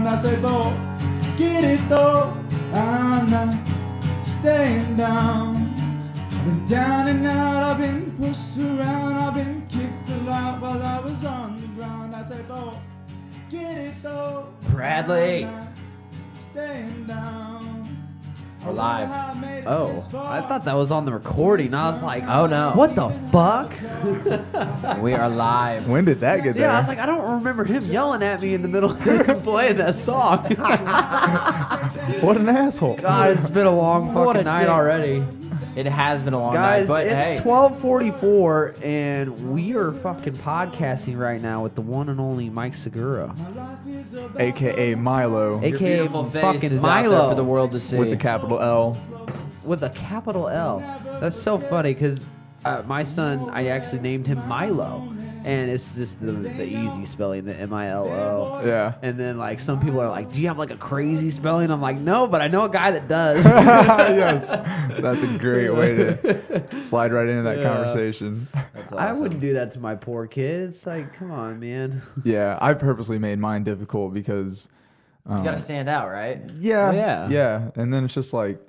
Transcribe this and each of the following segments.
I say, forget it though, I'm not staying down. I've been down and out, I've been pushed around, I've been kicked a lot while I was on the ground. I say, forget it though, Bradley. I'm not staying down. We're live. Oh, I thought that was on the recording. I was like, Oh, no. what the fuck? We are live. When did that get there? Yeah, I was like, I don't remember him yelling at me in the middle of playing that song. What an asshole. God, it's been a long What fucking a night dick. already. It has been a long Guys, night, but it's hey. 12:44, and we are fucking podcasting right now with the one and only Mike Segura, AKA Milo. Your aka beautiful face fucking is out there Milo for the world to see. With the capital L. with a capital L. That's so funny because my son, I actually named him Milo, and it's just the easy spelling, the Milo. Yeah. And then like some people are like, "Do you have like a crazy spelling?" I'm like, "No, but I know a guy that does." Yes. That's a great way to slide right into that conversation. That's awesome. I wouldn't do that to my poor kid. It's like, come on, man. Yeah, I purposely made mine difficult because You gotta stand out, right? yeah. And then it's just like,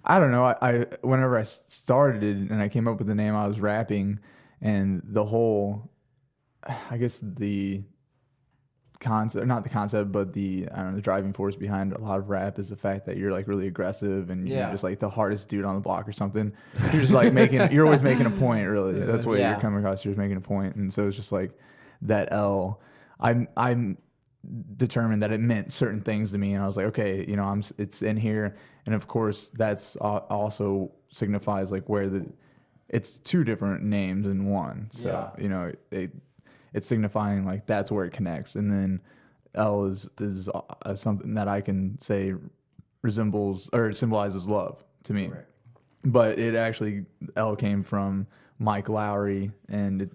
I don't know. I whenever I started and I came up with the name, I was rapping, and the whole, I guess the concept, not the concept, but the, I don't know, the driving force behind a lot of rap is the fact that you're like really aggressive and you're just like the hardest dude on the block or something. You're just like you're always making a point, really. That's what you're coming across. You're just making a point. And so it's just like that L. I'm determined that it meant certain things to me, and I was like, okay, you know, it's in here, and of course that's also signifies like where it's two different names in one, so you know it's signifying like that's where it connects, and then L is something that I can say resembles or it symbolizes love to me, right. But it actually, L came from Mike Lowry, and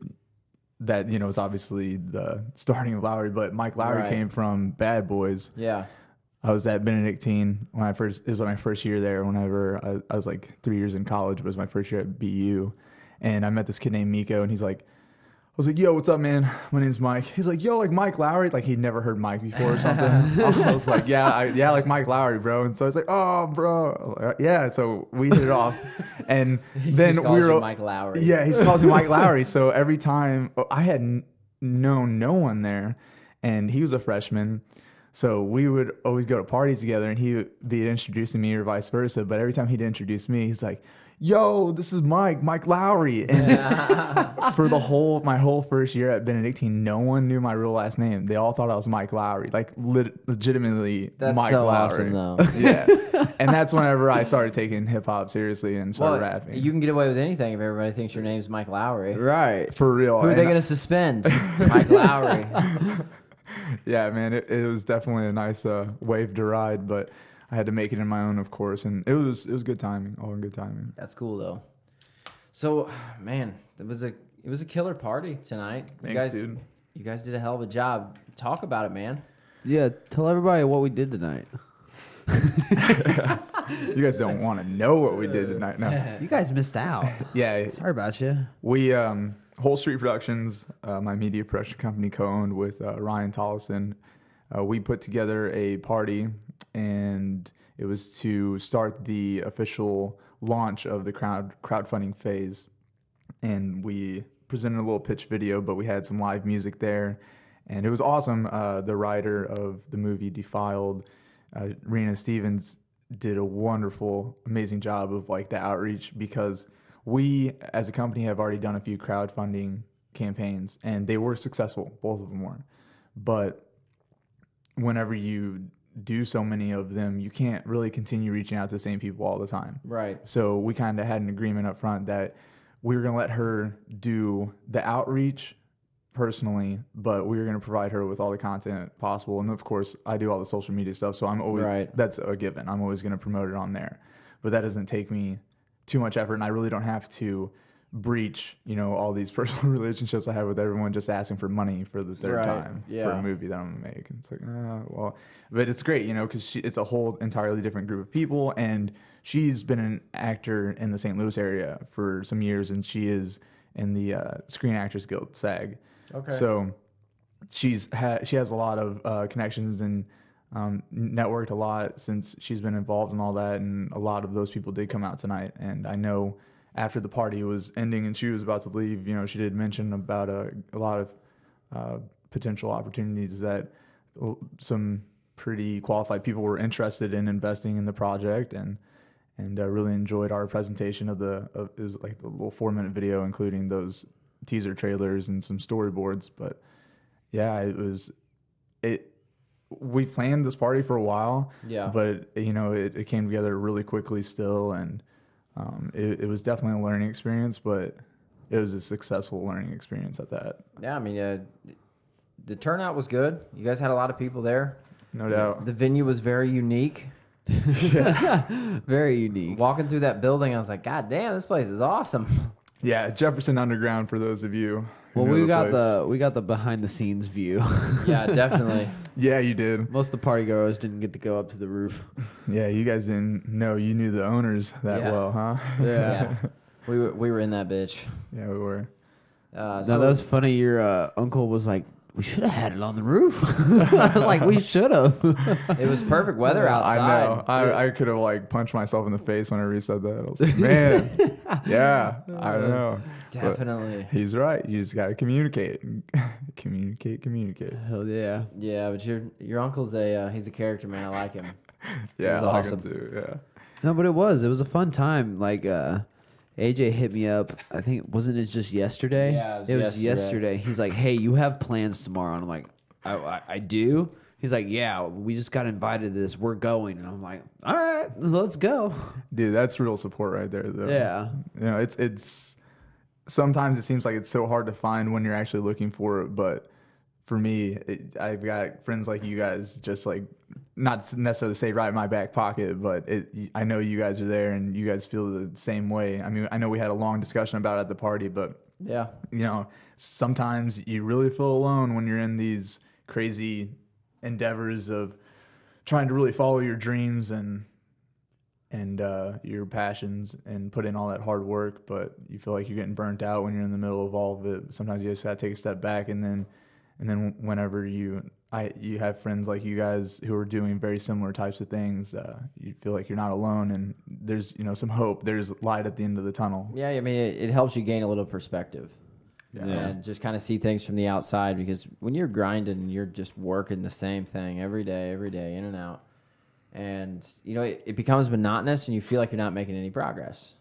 that, you know, it's obviously the starting of Lowry, but Mike Lowry came from Bad Boys. Yeah. I was at Benedictine when it was my first year there. Whenever I was like 3 years in college, but it was my first year at BU, and I met this kid named Miko, and I was like, yo, what's up, man? My name's Mike. He's like, yo, like Mike Lowry? Like he'd never heard Mike before or something. I was like, yeah, like Mike Lowry, bro. And so I was like, oh, bro. Like, yeah, so we hit it off. And then we were Mike Lowry. Yeah, he calls me Mike Lowry. So every time, I had known no one there, and he was a freshman. So we would always go to parties together, and he would be introducing me or vice versa. But every time he'd introduce me, he's like, yo, this is Mike Lowry. And for my whole first year at Benedictine, no one knew my real last name. They all thought I was Mike Lowry, like legitimately Mike so Lowry. Awesome, though. Yeah. And that's whenever I started taking hip hop seriously and started rapping. You can get away with anything if everybody thinks your name's Mike Lowry. Right. For real. Who are they going to suspend? Mike Lowry. Yeah, man, it was definitely a nice wave to ride, but I had to make it in my own, of course, and it was good timing, all in good timing. That's cool though. So, man, it was a killer party tonight. Thanks, dude. You guys did a hell of a job. Talk about it, man. Yeah, tell everybody what we did tonight. You guys don't want to know what we did tonight, no. You guys missed out. Yeah. Sorry about you. We, Whole Street Productions, my media production company co-owned with Ryan Tollison, we put together a party, and it was to start the official launch of the crowdfunding phase. And we presented a little pitch video, but we had some live music there, and it was awesome. The writer of the movie Defiled, Rena Stevens, did a wonderful, amazing job of like the outreach, because we as a company have already done a few crowdfunding campaigns, and they were successful. Both of them were. But whenever you do so many of them, you can't really continue reaching out to the same people all the time. Right. So we kind of had an agreement up front that we were going to let her do the outreach personally, but we were going to provide her with all the content possible. And of course, I do all the social media stuff, so I'm always, that's a given. I'm always going to promote it on there. But that doesn't take me too much effort, and I really don't have to breach, you know, all these personal relationships I have with everyone just asking for money for the third time for a movie that I'm gonna make. And it's like, well, but it's great, you know, because it's a whole entirely different group of people, and she's been an actor in the St. Louis area for some years, and she is in the Screen Actors Guild, SAG. Okay. So she has a lot of connections and networked a lot since she's been involved in all that, and a lot of those people did come out tonight. And I know after the party was ending and she was about to leave, she did mention about a lot of potential opportunities that some pretty qualified people were interested in investing in the project, and really enjoyed our presentation of it was like the little 4-minute video, including those teaser trailers and some storyboards. But yeah, we planned this party for a while, but it came together really quickly still, and it was definitely a learning experience, but it was a successful learning experience at that. Yeah, I mean, the turnout was good. You guys had a lot of people there. No doubt. The venue was very unique. Very unique. Walking through that building, I was like, God damn, this place is awesome. Yeah, Jefferson Underground for those of you who Well, know we got the behind the scenes view. Yeah, definitely. Yeah, you did. Most of the party goers didn't get to go up to the roof. Yeah, you guys didn't know you knew the owners that well, huh? Yeah. We were in that bitch. Yeah, we were. No, that was funny. Your uncle was like, "We should have had it on the roof." I was like, "We should have." It was perfect weather outside. I know. I could have like punched myself in the face whenever he said that. I was like, man, yeah, I know. Definitely. But he's right. You just gotta communicate, communicate. Hell yeah. Yeah, but your uncle's he's a character, man. I like him. Yeah, He's I like awesome. him too. Yeah. No, but it was a fun time. Like AJ hit me up. I think wasn't it just yesterday? Yeah, it was yesterday. He's like, "Hey, you have plans tomorrow?" And I'm like, "I do." He's like, "Yeah, we just got invited to this. We're going." And I'm like, "All right, let's go." Dude, that's real support right there, though. Yeah. It's sometimes it seems like it's so hard to find when you're actually looking for it, but for me, I've got friends like you guys, just like not necessarily say right in my back pocket, but I know you guys are there and you guys feel the same way. I mean, I know we had a long discussion about it at the party, but Yeah. Sometimes you really feel alone when you're in these crazy endeavors of trying to really follow your dreams and your passions and put in all that hard work, but you feel like you're getting burnt out when you're in the middle of all of it. Sometimes you just gotta take a step back, and then whenever you have friends like you guys who are doing very similar types of things, you feel like you're not alone, and there's some hope. There's light at the end of the tunnel. Yeah, I mean, it helps you gain a little perspective. Yeah. And just kind of see things from the outside, because when you're grinding, you're just working the same thing every day, in and out. And, it becomes monotonous and you feel like you're not making any progress.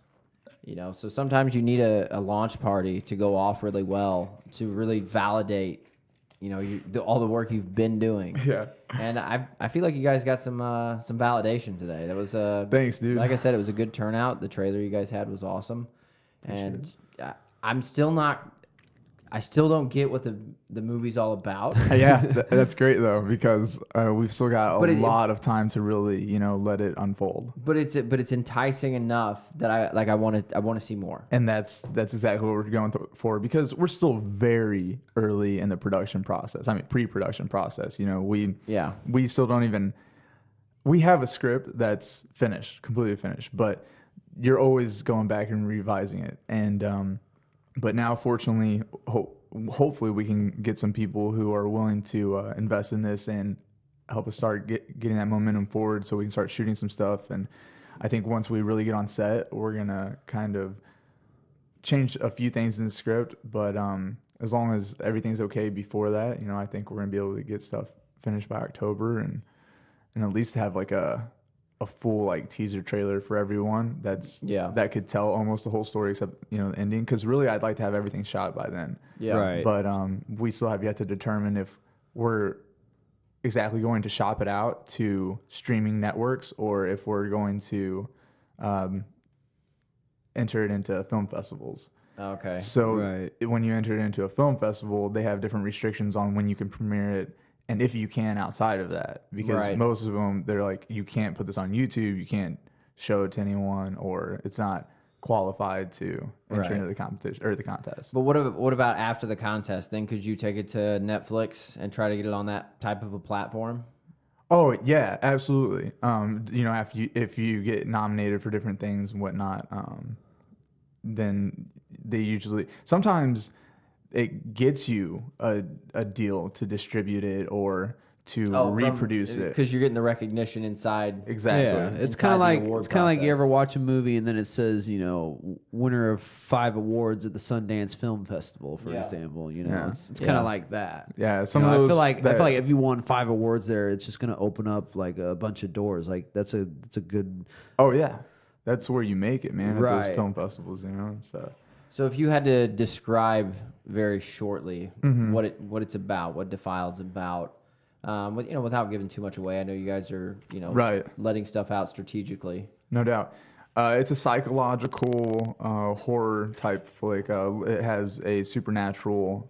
So sometimes you need a launch party to go off really well, to really validate, all the work you've been doing. Yeah. And I feel like you guys got some validation today. That was Thanks, dude. Like I said, it was a good turnout. The trailer you guys had was awesome. And I still don't get what the movie's all about. Yeah, that's great though, because we've still got a lot of time to really, let it unfold. But it's enticing enough that I want to see more. And that's exactly what we're going for, because we're still very early in the production process. I mean, pre-production process. We still don't even. We have a script that's completely finished, but you're always going back and revising it. And but now, fortunately, hopefully, we can get some people who are willing to invest in this and help us start getting that momentum forward, so we can start shooting some stuff. And I think once we really get on set, we're gonna kind of change a few things in the script. But as long as everything's okay before that, I think we're gonna be able to get stuff finished by October, and at least have like a full like teaser trailer for everyone that could tell almost the whole story except the ending, because really I'd like to have everything shot by then. Right. But we still have yet to determine if we're exactly going to shop it out to streaming networks, or if we're going to enter it into film festivals. Okay. So when you enter it into a film festival, they have different restrictions on when you can premiere it, and if you can outside of that, because most of them, they're like, you can't put this on YouTube, you can't show it to anyone, or it's not qualified to enter into the competition or the contest. But what about after the contest? Then could you take it to Netflix and try to get it on that type of a platform? Oh yeah, absolutely. If you get nominated for different things and whatnot, then they usually sometimes it gets you a deal to distribute it or to reproduce it. Because you're getting the recognition inside. Exactly. Yeah, it's inside kind of the like award it's kind of like you process. ever watch a movie and then it says, you know, winner of 5 awards at the Sundance Film Festival, for Yeah. example. You know, Yeah. it's kind Yeah. of like that. Yeah, You some know, of those. I feel like if you won 5 awards there, it's just gonna open up like a bunch of doors. Like that's a good. Oh yeah, that's where you make it, man. At Right. those film festivals, you know. So So if you had to describe very shortly Mm-hmm. what it's about, what Defiled's about, you know, without giving too much away. I know you guys are, you know, Right. letting stuff out strategically. no doubt, it's a psychological horror type flick. It has a supernatural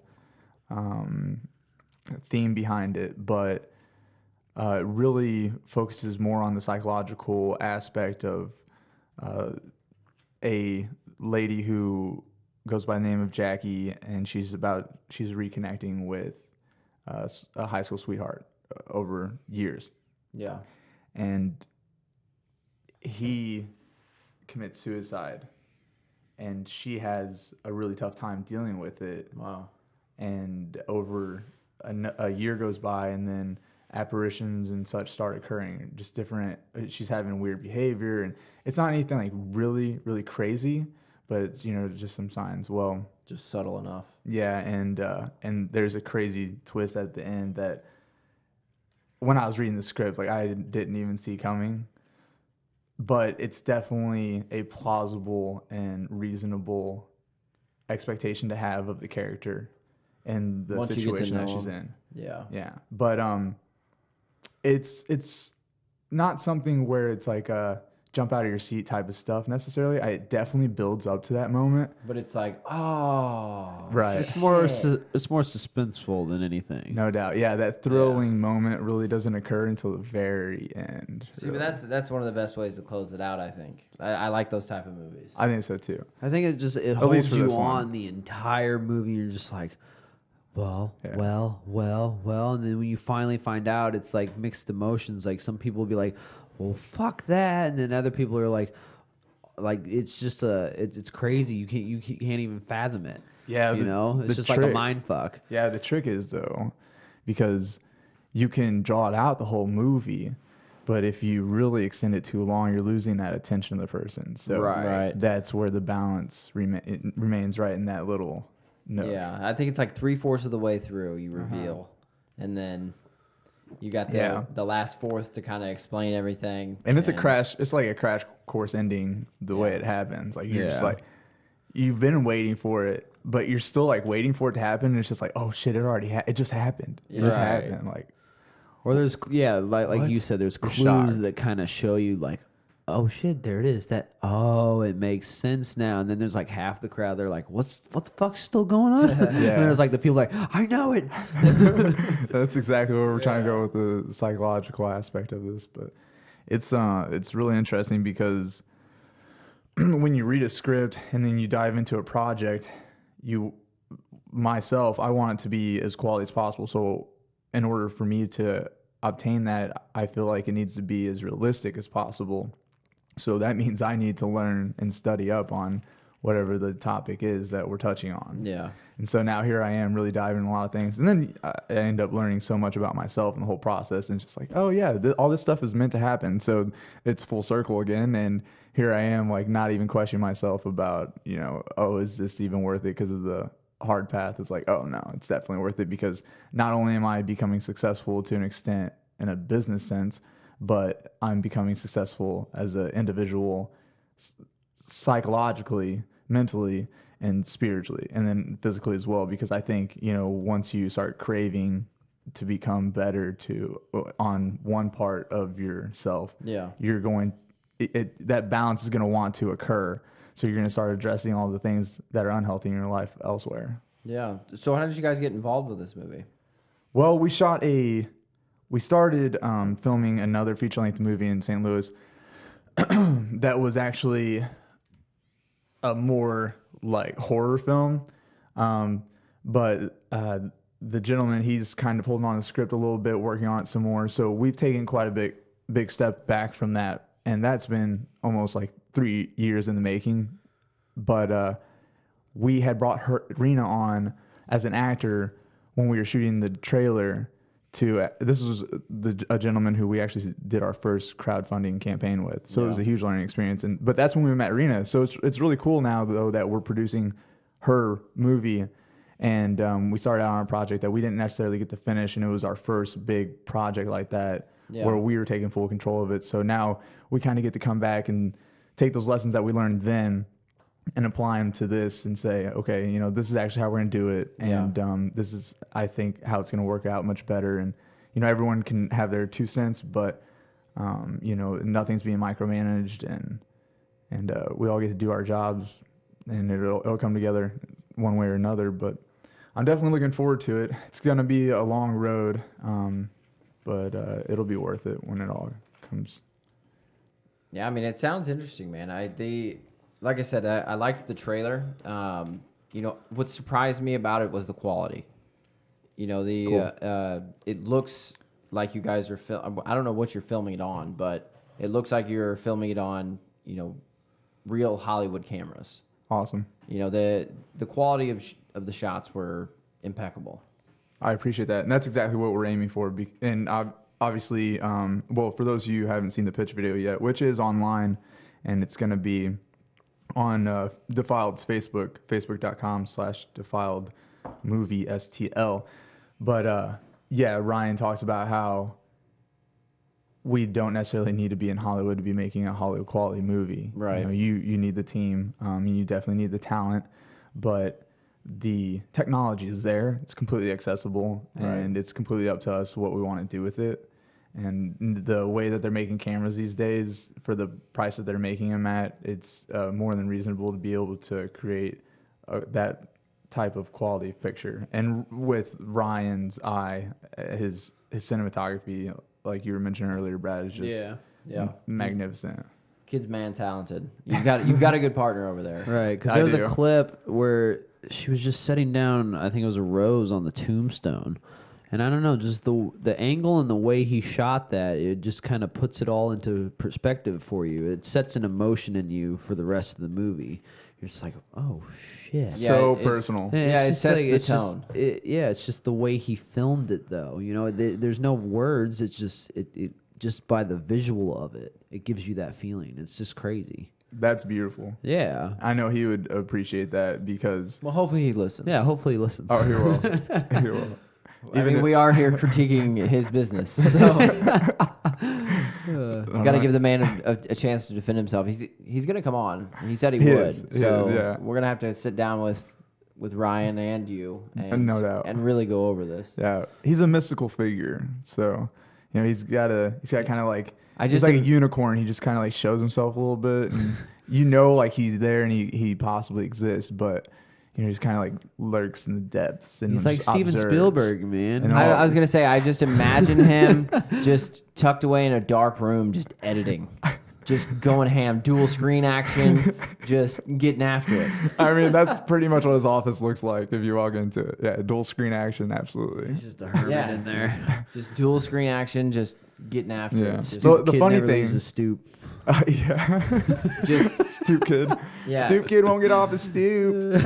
theme behind it, but it really focuses more on the psychological aspect of a lady who goes by the name of Jackie, and she's reconnecting with a high school sweetheart over years, Yeah. and he commits suicide, and she has a really tough time dealing with it. Wow. And over a year goes by, and then apparitions and such start occurring. Just different. She's having weird behavior, and it's not anything like really, really crazy, but it's, you know, just some signs. Well, Just subtle enough. yeah, and there's a crazy twist at the end that when I was reading the script, like I didn't even see coming. But it's definitely a plausible and reasonable expectation to have of the character and the Once you get to situation that know she's him. in. Yeah. Yeah, but it's not something where it's like a jump out of your seat type of stuff necessarily. It definitely builds up to that moment. But it's like, oh. Right. It's more suspenseful than anything. No doubt. Yeah, that thrilling moment really doesn't occur until the very end. See, but really. that's one of the best ways to close it out, I think. I like those type of movies. I think so too. I think it least holds for you this one. on the entire movie. You're just like, well, Yeah. well, and then when you finally find out, it's like mixed emotions. Like some people will be like, well, fuck that, and then other people are like it's just it's crazy. You can't even fathom it. Yeah, you know, it's the just like a trick. mind fuck. Yeah, the trick is though, because you can draw it out the whole movie, but if you really extend it too long, you're losing that attention of the person. So Right. that's where the balance remains right in that little nook. Yeah, I think it's like 3/4 of the way through you reveal, and then you got the last fourth to kind of explain everything. And it's a crash. It's like a crash course ending the way it happens. Like you're just Yeah. like, you've been waiting for it, but you're still like waiting for it to happen. And it's just like, oh shit, it just happened. It just Right. happened. Like, Or there's like What? you said, there's You're clues shocked. that kind of show you like, oh shit, there it is. It makes sense now. And then there's like half the crowd. They're like, what the fuck's still going on? And there's like the people like, I know it. that's exactly where we're trying to go with the psychological aspect of this. But it's really interesting because when you read a script and then you dive into a project, I want it to be as quality as possible. So in order for me to obtain that, I feel like it needs to be as realistic as possible. So that means I need to learn and study up on whatever the topic is that we're touching on. Yeah. And so now here I am really diving in a lot of things. And then I end up learning so much about myself and the whole process. And just like, oh yeah, all this stuff is meant to happen. So it's full circle again. And here I am like not even questioning myself about, you know, oh, is this even worth it because of the hard path? It's like, oh no, it's definitely worth it because not only am I becoming successful to an extent in a business sense, but I'm becoming successful as an individual psychologically, mentally, and spiritually, and then physically as well. Because I think, you know, once you start craving to become better on one part of yourself, Yeah. you're going, that balance is going to want to occur. So you're going to start addressing all the things that are unhealthy in your life elsewhere. Yeah. So how did you guys get involved with this movie? Well, we started filming another feature-length movie in St. Louis that was actually a more like horror film. But the gentleman, he's kind of holding on to the script a little bit, working on it some more. So we've taken quite a big step back from that. And that's been almost like 3 years in the making. But we had brought Rena on as an actor when we were shooting the trailer to this was a gentleman who we actually did our first crowdfunding campaign with. So it was a huge learning experience. But that's when we met Rena. So it's really cool now though that we're producing her movie, and we started out on a project that we didn't necessarily get to finish, and it was our first big project like that where we were taking full control of it. So now we kind of get to come back and take those lessons that we learned then and apply them to this and say, okay, you know, this is actually how we're going to do it. And this is, I think, how it's going to work out much better. And, you know, everyone can have their 2 cents, but, you know, nothing's being micromanaged, and we all get to do our jobs, and it'll come together one way or another. But I'm definitely looking forward to it. It's going to be a long road, but it'll be worth it when it all comes. Yeah, I mean, it sounds interesting, man. Like I said, I liked the trailer. You know, what surprised me about it was the quality. You know, it looks like you guys are I don't know what you're filming it on, but it looks like you're filming it on, you know, real Hollywood cameras. Awesome. You know, the quality of the shots were impeccable. I appreciate that, and that's exactly what we're aiming for. And obviously, well, for those of you who haven't seen the pitch video yet, which is online, and it's going to be on Defiled's Facebook, facebook.com/Defiled Movie STL. But yeah, Ryan talks about how we don't necessarily need to be in Hollywood to be making a Hollywood quality movie. Right. You know, you need the team, you definitely need the talent, but the technology is there. It's completely accessible, and it's completely up to us what we want to do with it. And the way that they're making cameras these days, for the price that they're making them at, it's more than reasonable to be able to create that type of quality of picture. And with Ryan's eye, his cinematography, like you were mentioning earlier, Brad, is just magnificent. Kid's man talented. You've got a good partner over there. Right, because there was a clip where she was just setting down, I think it was a rose on the tombstone. And I don't know, just the angle and the way he shot that, it just kind of puts it all into perspective for you. It sets an emotion in you for the rest of the movie. You're just like, oh, shit. So personal. Yeah, it sets the tone. It's just the way he filmed it, though. You know, there's no words. It's just it just by the visual of it, it gives you that feeling. It's just crazy. That's beautiful. Yeah. I know he would appreciate that because... Well, hopefully he listens. Yeah, hopefully he listens. Oh, he will. He will. I mean, we are here critiquing his business, so got to give the man a chance to defend himself. He's gonna come on. He said he would. So we're gonna have to sit down with Ryan and you, and no doubt, and really go over this. Yeah, he's a mystical figure, so you know he's got kind of like he's like a unicorn. He just kind of like shows himself a little bit, and you know, like he's there and he possibly exists, but. You know, he's kind of like lurks in the depths. And he's like Steven Spielberg, man. I was going to say, I just imagine him just tucked away in a dark room, just editing, just going ham, dual screen action, just getting after it. I mean, that's pretty much what his office looks like if you walk into it. Yeah, dual screen action, absolutely. He's just a hermit in there. Just dual screen action, just getting after it. Just the funny thing is a stoop. Yeah. Just stoop kid. Yeah. Stoop kid won't get off the stoop.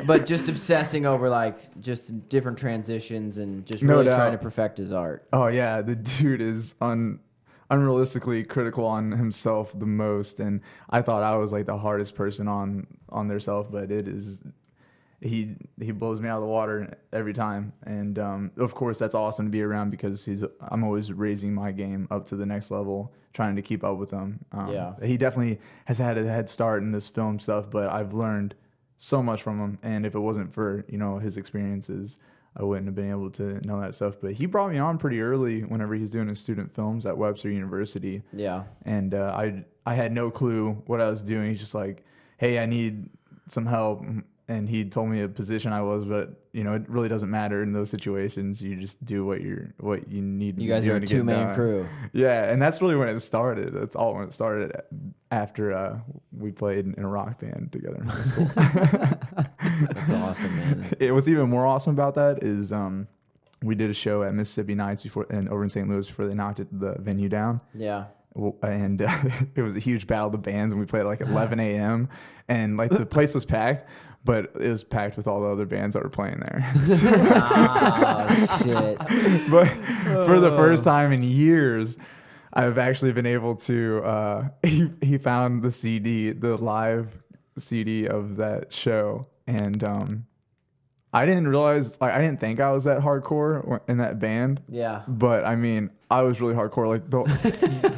But just obsessing over like just different transitions and just really trying to perfect his art. Oh yeah, the dude is unrealistically critical on himself the most, and I thought I was like the hardest person on their self, but it is. He blows me out of the water every time, and of course that's awesome to be around because I'm always raising my game up to the next level, trying to keep up with him. He definitely has had a head start in this film stuff, but I've learned so much from him, and if it wasn't for his experiences, I wouldn't have been able to know that stuff. But he brought me on pretty early whenever he was doing his student films at Webster University. Yeah, and I had no clue what I was doing. He's just like, hey, I need some help. And he told me a position I was, but it really doesn't matter in those situations. You just do what you need. You guys are a 2-man crew. Yeah, and that's really when it started. That's all when it started. After we played in a rock band together in high school. That's awesome, man. What's even more awesome about that is we did a show at Mississippi Nights over in St. Louis before they knocked the venue down. Yeah. and it was a huge battle of the bands, and we played at like 11 a.m. and like the place was packed, but it was packed with all the other bands that were playing there. Oh shit! But for the first time in years, I've actually been able to. He found the CD, the live CD of that show, and I didn't realize, like, I didn't think I was that hardcore in that band. Yeah. But I mean, I was really hardcore. Like,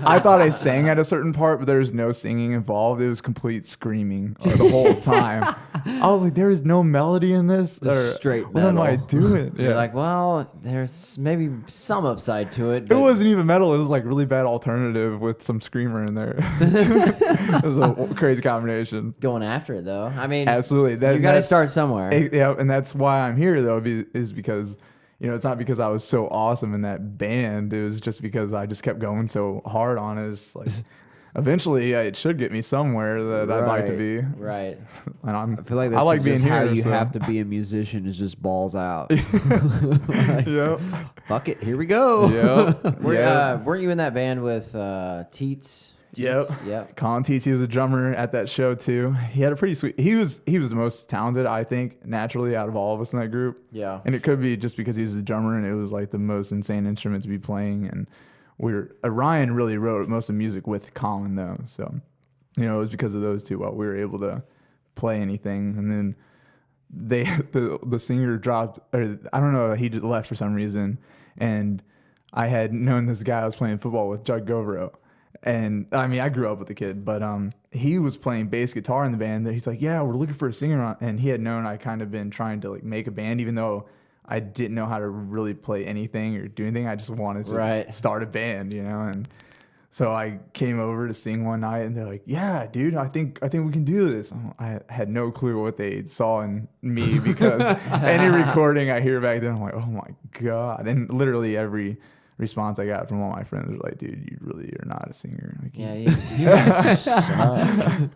I thought I sang at a certain part, but there was no singing involved. It was complete screaming the whole time. I was like, there is no melody in this. Just straight What am I metal. doing? You're like, well, there's maybe some upside to it. It But wasn't even metal. It was like really bad alternative with some screamer in there. It was a crazy combination. going after it though. I mean, Absolutely. you got to start somewhere. Yeah, and that's why I'm here though, is because, you know, it's not because I was so awesome in that band. It was just because I just kept going so hard on it. It's like, eventually it should get me somewhere that I'd like to be. Right. And I feel like that's I like being just how here. you so. have to be a musician is just balls out. Yep. Fuck it, here we go. Yep. Weren't you in that band with Teets? Yep. Yep. Colin Teets, he was a drummer at that show too. He had a pretty sweet. He was the most talented, I think, naturally out of all of us in that group. Yeah. And it could be just because he was a drummer and it was like the most insane instrument to be playing. And Ryan really wrote most of the music with Colin though. So, you know, it was because of those two we were able to play anything. And then the singer dropped, or I don't know, he just left for some reason. And I had known this guy I was playing football with, Judd Govero. And I mean, I grew up with the kid, but he was playing bass guitar in the band. That he's like, yeah, we're looking for a singer, and he had known I kind of been trying to like make a band, even though I didn't know how to really play anything or do anything. I just wanted to start a band, you know. And so I came over to sing one night, and they're like, yeah, dude, I think we can do this. I had no clue what they saw in me because any recording I hear back then, I'm like, oh my god, and literally every response I got from all my friends was like, dude, you really are not a singer. Like, Yeah. You guys suck.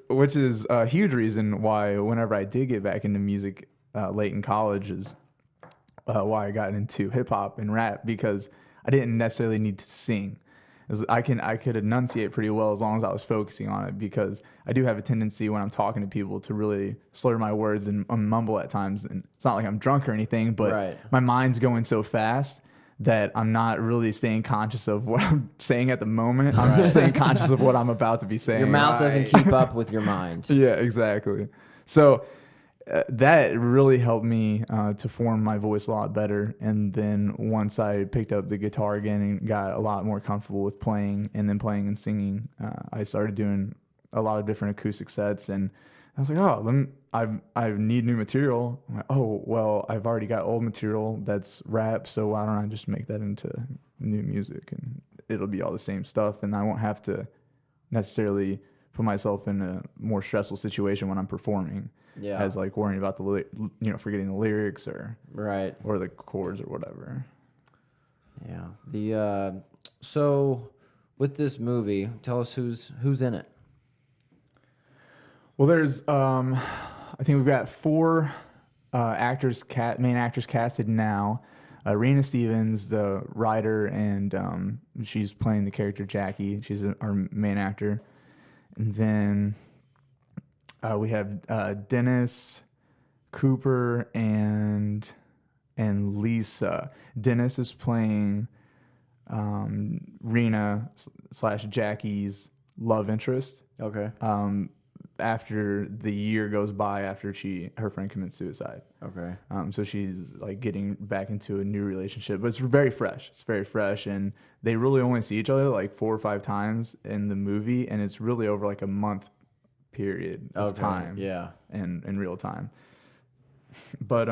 which is a huge reason why whenever I did get back into music late in college is why I got into hip hop and rap, because I didn't necessarily need to sing. I could enunciate pretty well as long as I was focusing on it, because I do have a tendency when I'm talking to people to really slur my words and mumble at times. And it's not like I'm drunk or anything, but my mind's going so fast that I'm not really staying conscious of what I'm saying at the moment. I'm just staying conscious of what I'm about to be saying. Your mouth doesn't keep up with your mind. Yeah, exactly. So that really helped me to form my voice a lot better. And then once I picked up the guitar again and got a lot more comfortable with playing and then playing and singing, I started doing a lot of different acoustic sets. And I was like, oh, I need new material. I'm like, oh, well, I've already got old material that's rap, so why don't I just make that into new music, and it'll be all the same stuff, and I won't have to necessarily put myself in a more stressful situation when I'm performing. Yeah. As like worrying about forgetting the lyrics or the chords or whatever. Yeah. So with this movie, tell us who's in it. Well, there's I think we've got 4 main actors casted now. Rena Stevens, the writer, and she's playing the character Jackie. She's our main actor. And then we have Dennis, Cooper, and Lisa. Dennis is playing Rena / Jackie's love interest. Okay. After the year goes by after her friend commits suicide. Okay. So she's like getting back into a new relationship, but it's very fresh. It's very fresh, and they really only see each other like 4 or 5 times in the movie, and it's really over like a month period of time. Yeah. And in real time. But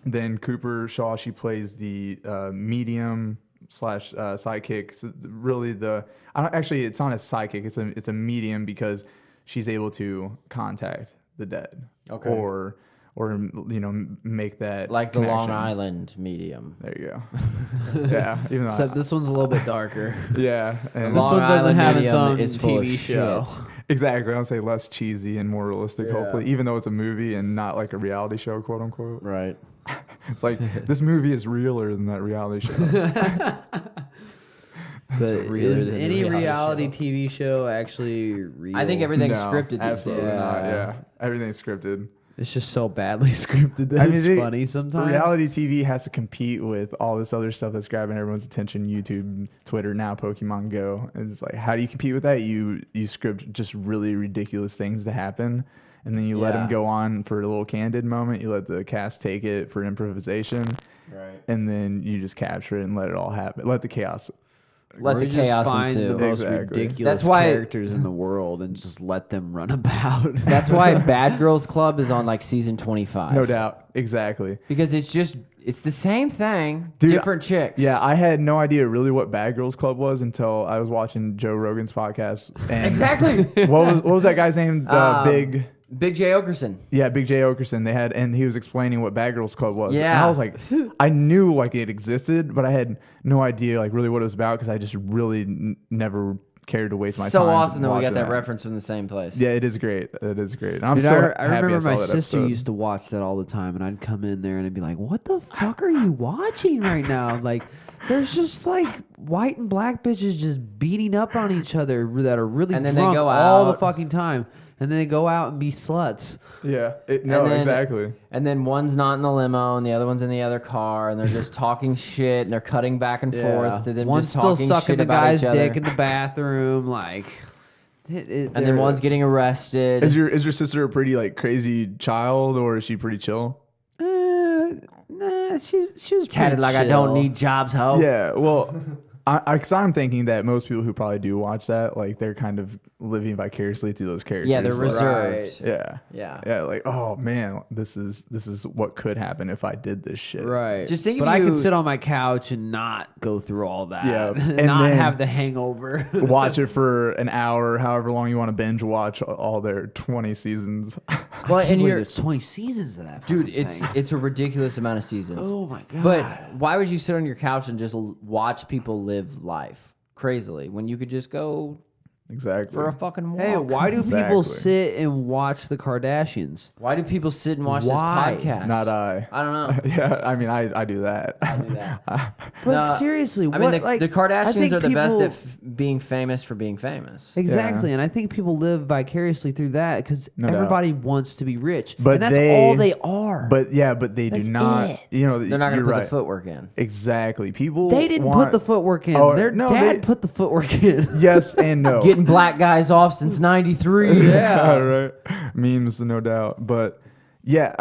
then Cooper Shaw, she plays the medium / sidekick. So really it's not a sidekick. It's a medium because she's able to contact the dead. Okay. Or make that like the connection. Long Island medium. There you go. Yeah. Even though Except this one's a little bit darker. Yeah. And this one doesn't have its own full of TV show. shit. Exactly. I would say less cheesy and more realistic, hopefully, even though it's a movie and not like a reality show, quote unquote. Right. It's like this movie is realer than that reality show. But really is the new any reality show. TV show actually real? I think everything's No, scripted these absolutely days. not. Yeah, everything's scripted. It's just so badly scripted that it's funny sometimes. Reality TV has to compete with all this other stuff that's grabbing everyone's attention. YouTube, Twitter, now Pokemon Go. And it's like, how do you compete with that? You script just really ridiculous things to happen, and then you let them go on for a little candid moment. You let the cast take it for improvisation, Right. and then you just capture it and let it all happen. Let the chaos. Let Or the you just chaos find ensue. the most Exactly. ridiculous That's why- characters in the world and just let them run about. That's why Bad Girls Club is on like season 25. No doubt. Exactly. Because it's the same thing, Dude, different chicks. Yeah, I had no idea really what Bad Girls Club was until I was watching Joe Rogan's podcast. And Exactly. what was that guy's name? Big J. Okerson. Yeah, Big J. Okerson. And he was explaining what Bad Girls Club was. Yeah. And I was like, I knew like it existed, but I had no idea like really what it was about because I just really never cared to waste my time. So awesome that we got watching that reference from the same place. Yeah, it is great. It is great. And I'm Dude, so I happy remember saw my that sister episode. used to watch that all the time, and I'd come in there and I'd be like, "What the fuck are you watching right now?" Like, there's just like white and black bitches just beating up on each other that are really And then they drunk go all the out. fucking time, and then they go out and be sluts. Yeah. And then- Exactly. And then one's not in the limo, and the other one's in the other car, and they're just talking shit, and they're cutting back and forth to them One's just still talking sucking shit the about guy's each other. dick in the bathroom, like. And then one's getting arrested. Is your sister a pretty like crazy child or is she pretty chill? Nah, she was tatted pretty like I don't chill. need jobs, ho. Yeah, well, because I'm thinking that most people who probably do watch that, like they're kind of living vicariously through those characters. Yeah, they're like, reserved. Yeah, Yeah. yeah. Like, oh man, this is what could happen if I did this shit. Right. Just think but if I you- can sit on my couch and not go through all that. Yeah, and and not then- have the hangover. Watch it for an hour, however long you want to binge watch all their 20 seasons. Well, and you're, there's 20 seasons of that. dude, fucking thing. it's a ridiculous amount of seasons. Oh my god. But why would you sit on your couch and just watch people live life crazily when you could just go Exactly. for a fucking walk? Hey, why do people Exactly. sit and watch the Kardashians? Why do people sit and watch Why? this podcast? Not I. I don't know. Yeah, I mean, I do that. I do that. But No, seriously, I what, mean, the like, I Kardashians think are the best people- at being famous for being famous. Exactly, Yeah. and I think people live vicariously through that because No doubt. everybody wants to be rich, But and that's they- all they are. But they That's do not. it. You know, They're not going you're to put right. the footwork in. Exactly. People. they didn't want, put the footwork in. Oh, Their no, dad they- put the footwork in. Yes and no. Getting black guys off since '93. Yeah. Right. Memes, no doubt. But yeah,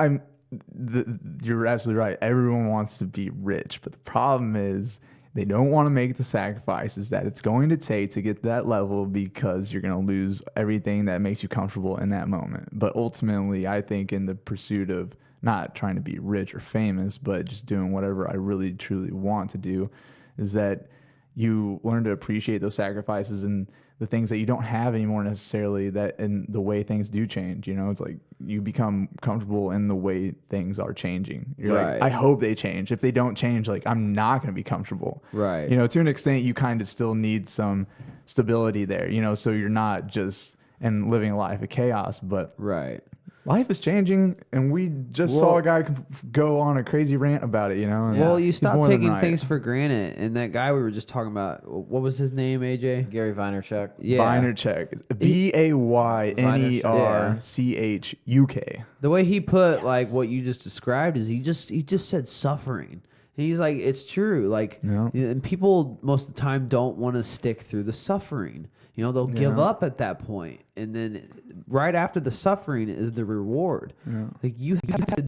you're absolutely right. Everyone wants to be rich, but the problem is they don't want to make the sacrifices that it's going to take to get to that level because you're going to lose everything that makes you comfortable in that moment. But ultimately, I think in the pursuit of not trying to be rich or famous, but just doing whatever I really truly want to do, is that you learn to appreciate those sacrifices and the things that you don't have anymore necessarily, that and the way things do change. You know, it's like you become comfortable in the way things are changing. You're Right. like, I hope they change. If they don't change, like I'm not going to be comfortable. Right. You know, to an extent, you kind of still need some stability there, you know, so you're not just and living a life of chaos, but Right. life is changing, and we just saw a guy go on a crazy rant about it, you know. And Well, you he's stop more than taking right. things for granted. And that guy we were just talking about, what was his name, AJ? Gary Vaynerchuk. Yeah. Vaynerchuk. VAYNERCHUK. The way he put like what you just described is he just said suffering. And he's like, it's true. Like, Yeah. and people most of the time don't want to stick through the suffering. You know, they'll give up at that point, and then right after the suffering is the reward. Like you have to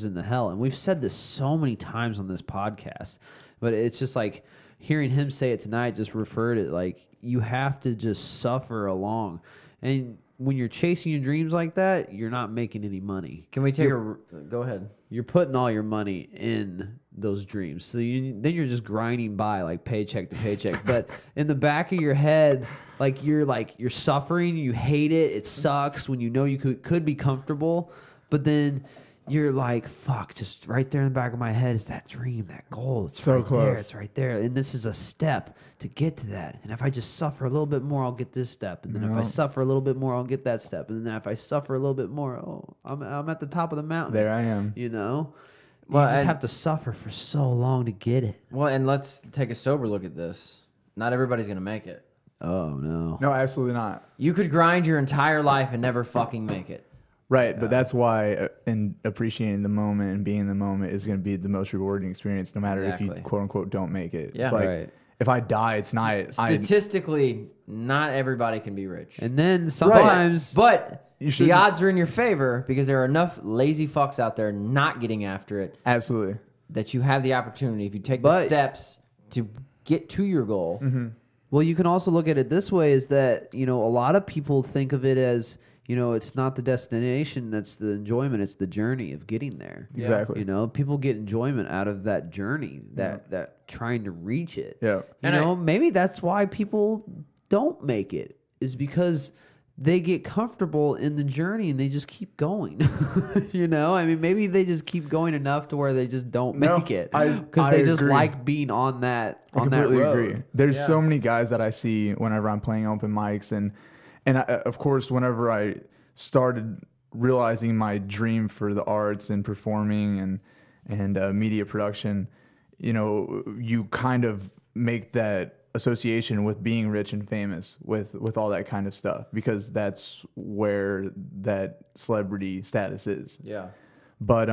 in the hell, and we've said this so many times on this podcast, but it's just like hearing him say it tonight just referred it like you have to just suffer along, and when you're chasing your dreams like that, you're not making any money. Can we take go ahead? You're putting all your money in those dreams. So then you're just grinding by like paycheck to paycheck. But in the back of your head, you're suffering, you hate it, it sucks when you know you could be comfortable, but then you're like, fuck, just right there in the back of my head is that dream, that goal. It's So right there, close. it's right there. And this is a step to get to that. And if I just suffer a little bit more, I'll get this step. And then if I suffer a little bit more, I'll get that step. And then if I suffer a little bit more, I'm at the top of the mountain. There I am. You know? You Well, just and- have to suffer for so long to get it. Well, and let's take a sober look at this. Not everybody's gonna make it. Oh no. No, absolutely not. You could grind your entire life and never fucking make it. Right, but that's why in appreciating the moment and being in the moment is going to be the most rewarding experience, no matter if Exactly. you quote unquote don't make it. Yeah. It's like Right. if I die, it's not. Statistically, not everybody can be rich. And then sometimes But You should- the odds are in your favor because there are enough lazy fucks out there not getting after it Absolutely. that you have the opportunity, if you take the But- steps to get to your goal. well, you can also look at it this way: is that a lot of people think of it as it's not the destination that's the enjoyment; it's the journey of getting there. Exactly. People get enjoyment out of that journey, that trying to reach it. Yeah. Maybe that's why people don't make it, is because they get comfortable in the journey and they just keep going. I mean, maybe they just keep going enough to where they just don't No, make it I because they just agree. like being on that I on that completely road. agree. There's so many guys that I see whenever I'm playing open mics, and I, of course, whenever I started realizing my dream for the arts and performing and media production, you kind of make that association with being rich and famous with all that kind of stuff, because that's where that celebrity status is. Yeah. But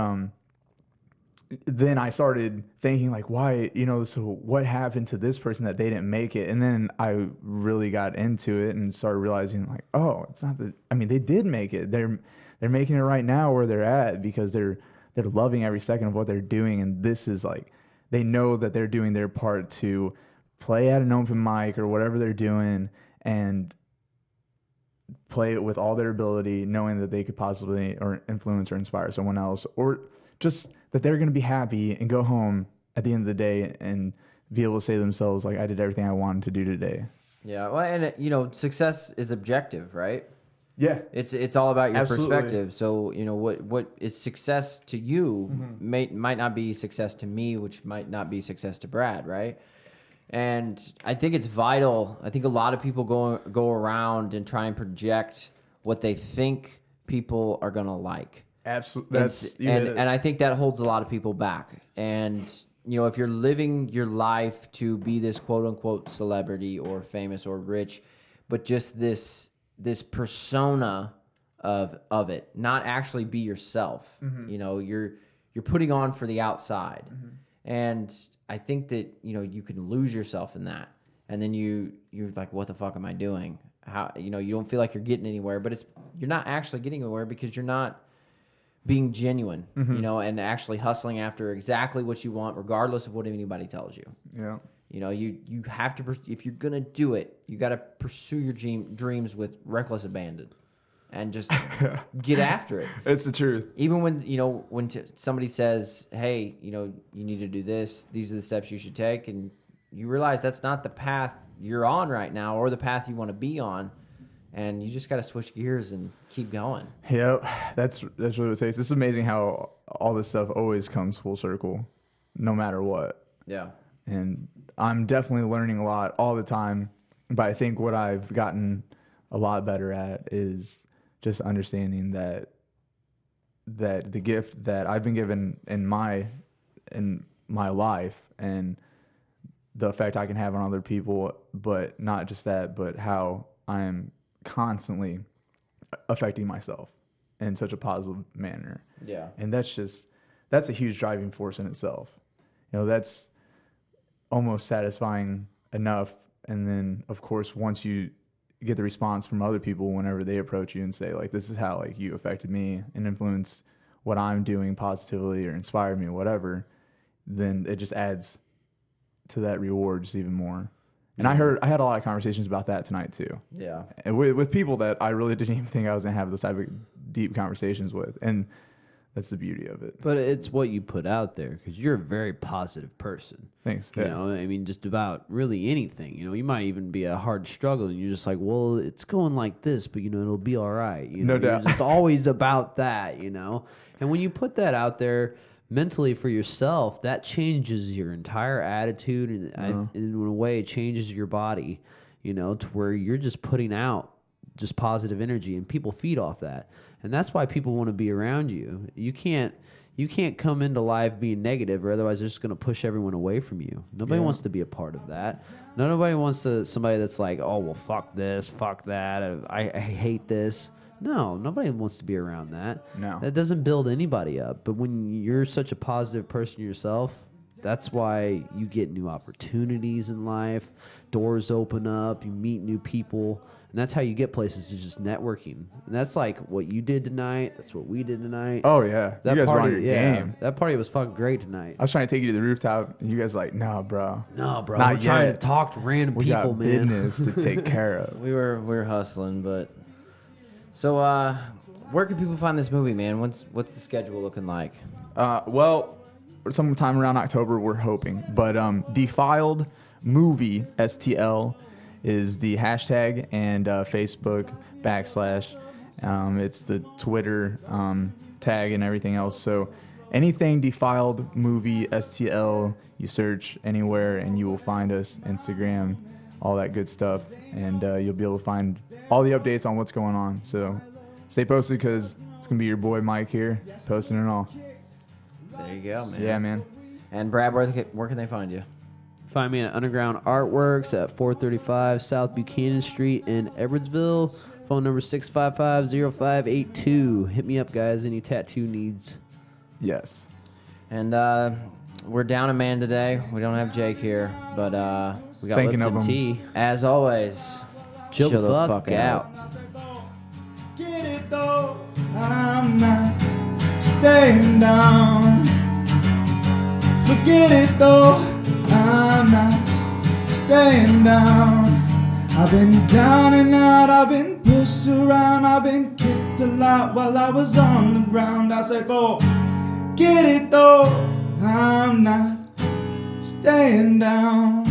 then I started thinking, like, why, so what happened to this person that they didn't make it? And then I really got into it and started realizing, like, oh, it's not that. I mean, they did make it. They're making it right now where they're at because they're loving every second of what they're doing. And this is like, they know that they're doing their part to play at an open mic or whatever they're doing and play it with all their ability, knowing that they could possibly or influence or inspire someone else, or just that they're going to be happy and go home at the end of the day and be able to say to themselves, like, I did everything I wanted to do today. Yeah. Well, and success is objective, right? Yeah. It's all about your Absolutely. perspective. So what is success to you might not be success to me, which might not be success to Brad, right? And I think it's vital. I think a lot of people go around and try and project what they think people are gonna like. Absolutely. And I think that holds a lot of people back. And if you're living your life to be this quote unquote celebrity or famous or rich, but just this persona of it, not actually be yourself. You're putting on for the outside. And I think that you can lose yourself in that, and then you're like, what the fuck am I doing? How you don't feel like you're getting anywhere, but you're not actually getting anywhere because you're not being genuine, and actually hustling after exactly what you want, regardless of what anybody tells you. Yeah. You have to, if you're gonna do it, you got to pursue your dreams with reckless abandon, and just get after it. It's the truth. Even when somebody says, "Hey, you need to do this. These are the steps you should take," and you realize that's not the path you're on right now, or the path you want to be on, and you just got to switch gears and keep going. Yep. That's really what it takes. It's amazing how all this stuff always comes full circle, no matter what. Yeah. And I'm definitely learning a lot all the time. But I think what I've gotten a lot better at is just understanding that the gift that I've been given in my life and the effect I can have on other people, but not just that, but how I am constantly affecting myself in such a positive manner. Yeah. And that's a huge driving force in itself. That's almost satisfying enough. And then, of course, once you get the response from other people whenever they approach you and say, like, this is how, like, you affected me and influenced what I'm doing positively or inspired me or whatever, then it just adds to that reward just even more. And I had a lot of conversations about that tonight too. Yeah. And with people that I really didn't even think I was going to have those type of deep conversations with. And that's the beauty of it. But it's what you put out there, because you're a very positive person. Thanks. You know, I mean, just about really anything. You might even be a hard struggle, and you're just like, well, it's going like this, but it'll be all right. No doubt. You're just always about that. And when you put that out there mentally for yourself, that changes your entire attitude, and in a way, it changes your body. To where you're just putting out just positive energy, and people feed off that. And that's why people want to be around you. You can't you can't come into life being negative, or otherwise they're just going to push everyone away from you. Nobody wants to be a part of that. Nobody wants somebody that's like, oh, well, fuck this, fuck that. I hate this. No, nobody wants to be around that. No. That doesn't build anybody up. But when you're such a positive person yourself, that's why you get new opportunities in life. Doors open up. You meet new people. And that's how you get places, is just networking. And that's like what you did tonight. That's what we did tonight. Oh, yeah. That You guys party, were on your game. That party was fucking great tonight. I was trying to take you to the rooftop, and you guys like, no, bro. No, bro. Not I'm trying to yet. talk to random We people, got man. business to take care of. We were hustling, but so where can people find this movie, man? What's the schedule looking like? Well, sometime around October, we're hoping. But Defiled Movie, STL, is the hashtag, and Facebook / it's the Twitter tag and everything else. So anything Defiled Movie, STL, you search anywhere and you will find us. Instagram, all that good stuff. And you'll be able to find all the updates on what's going on. So stay posted, because it's going to be your boy Mike here posting it all. There you go, man. Yeah, man. And Brad, where can they find you? Find me at Underground Artworks at 435 South Buchanan Street in Edwardsville. Phone number 655-0582. Hit me up, guys. Any tattoo needs. Yes. And we're down a man today. We don't have Jake here, but we got Thinking Lipton of him. tea. As always, Chill the fuck out. Get it though, I'm not staying down. Forget it though, I'm not staying down. I've been down and out, I've been pushed around, I've been kicked a lot while I was on the ground. I say, forget it though, I'm not staying down.